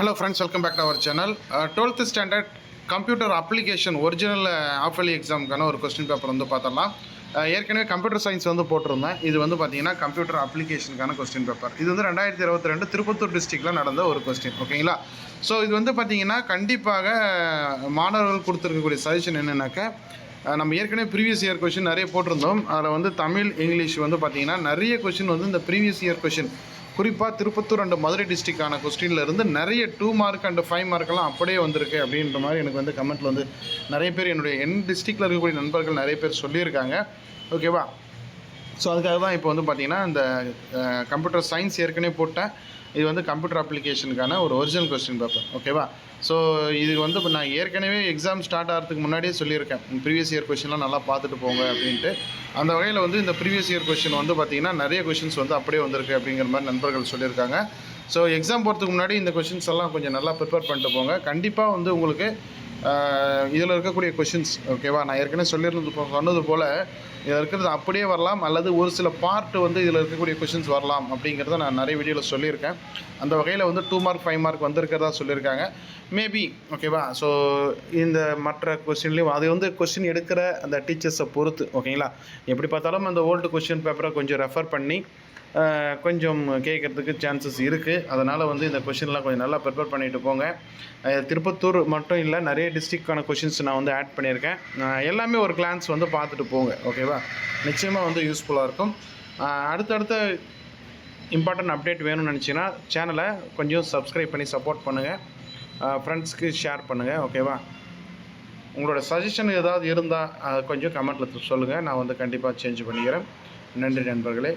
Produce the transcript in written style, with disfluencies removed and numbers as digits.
Hello friends, welcome back to our channel. 12th standard computer application original half-yearly exam கான ஒரு question paper வந்து பார்த்தலாம். ஏற்கனவே computer science வந்து போட்டிருந்தேன். இது வந்து பார்த்தீங்கன்னா கம்ப்யூட்டர் அப்ளிகேஷனுக்கான क्वेश्चन பேப்பர். இது வந்து 2022 திருப்பத்தூர் டிஸ்ட்ரிக்ட்ல நடந்த ஒரு क्वेश्चन. ஓகேங்களா? ஸோ இது வந்து பார்த்தீங்கன்னா கண்டிப்பாக மாணவர்கள் கொடுத்துருக்கக்கூடிய சஜஷன் என்னன்னாக்க நம்ம ஏற்கனவே ப்ரீவியஸ் இயர் கொஷின் நிறைய போட்டிருந்தோம். அதில் வந்து தமிழ் இங்கிலீஷ் வந்து பார்த்திங்கன்னா நிறைய கொஷின் வந்து இந்த ப்ரீவியஸ் இயர் கொஷின் குறிப்பாக திருப்பத்தூர் அண்ட் மதுரை டிஸ்ட்ரிக்டான கொஸ்டினில் இருந்து நிறைய 2 மார்க் அண்ட் 5 மார்க்கெல்லாம் அப்படியே வந்திருக்கு அப்படின்ற மாதிரி எனக்கு வந்து கமெண்ட்டில் வந்து நிறைய பேர் என் டிஸ்ட்ரிக்டில் இருக்கக்கூடிய நண்பர்கள் நிறைய பேர் சொல்லியிருக்காங்க. ஓகேவா? ஸோ அதுக்காக தான் இப்போ வந்து பார்த்திங்கன்னா இந்த கம்ப்யூட்டர் சயின்ஸ் ஏற்கனவே போட்டேன். இது வந்து கம்ப்யூட்டர் அப்ளிகேஷனுக்கான ஒரு ஒரிஜினல் கொஸ்டின் பேப்பர். ஓகேவா? ஸோ இது வந்து இப்போ நான் ஏற்கனவே எக்ஸாம் ஸ்டார்ட் ஆகிறதுக்கு முன்னாடியே சொல்லியிருக்கேன், ப்ரீவியஸ் இயர் கொஸ்டின்லாம் நல்லா பார்த்துட்டு போங்க அப்படின்ட்டு. அந்த வகையில் வந்து இந்த ப்ரீவியஸ் இயர் கொஸ்டின் வந்து பார்த்திங்கன்னா நிறைய கொஷின்ஸ் வந்து அப்படியே வந்திருக்கு அப்படிங்கிற மாதிரி நண்பர்கள் சொல்லியிருக்காங்க. ஸோ எக்ஸாம் போகிறதுக்கு முன்னாடி இந்த கொஷின்ஸ் எல்லாம் கொஞ்சம் நல்லா ப்ரிப்பேர் பண்ணிட்டு போங்க. கண்டிப்பாக வந்து உங்களுக்கு இதில் இருக்கக்கூடிய கொஷின்ஸ், ஓகேவா, நான் ஏற்கனவே சொன்னது போல் இதில் இருக்கிறது அப்படியே வரலாம், அல்லது ஒரு சில பார்ட் வந்து இதில் இருக்கக்கூடிய கொஷின்ஸ் வரலாம் அப்படிங்கிறத நான் நிறைய வீடியோவில் சொல்லியிருக்கேன். அந்த வகையில் வந்து 2 மார்க் 5 மார்க் வந்திருக்கிறதா சொல்லியிருக்காங்க. மேபி, ஓகேவா? ஸோ இந்த மற்ற கொஸ்டின்லேயும் அது வந்து கொஸ்டின் எடுக்கிற அந்த டீச்சர்ஸை பொறுத்து. ஓகேங்களா? எப்படி பார்த்தாலும் அந்த ஓல்டு கொஸ்டின் பேப்பரை கொஞ்சம் ரெஃபர் பண்ணி கொஞ்சம் கேட்குறதுக்கு சான்சஸ் இருக்குது. அதனால் வந்து இந்த கொஷின்லாம் கொஞ்சம் நல்லா ப்ரிப்பேர் பண்ணிட்டு போங்க. திருப்பத்தூர் மட்டும் இல்லை, நிறைய டிஸ்ட்ரிக்டான கொஷின்ஸ் நான் வந்து ஆட் பண்ணியிருக்கேன். எல்லாமே ஒரு கிளான்ஸ் வந்து பார்த்துட்டு போங்க. ஓகேவா? நிச்சயமாக வந்து யூஸ்ஃபுல்லாக இருக்கும். அடுத்தடுத்த இம்பார்ட்டன்ட் அப்டேட் வேணும்னு நினச்சிங்கன்னா சேனலை கொஞ்சம் சப்ஸ்கிரைப் பண்ணி சப்போர்ட் பண்ணுங்கள். ஃப்ரெண்ட்ஸ்க்கு ஷேர் பண்ணுங்கள். ஓகேவா? உங்களோட சஜஷன் ஏதாவது இருந்தால் கொஞ்சம் கமெண்ட்டில் சொல்லுங்கள். நான் வந்து கண்டிப்பாக சேஞ்ச் பண்ணிக்கிறேன். நன்றி நண்பர்களே.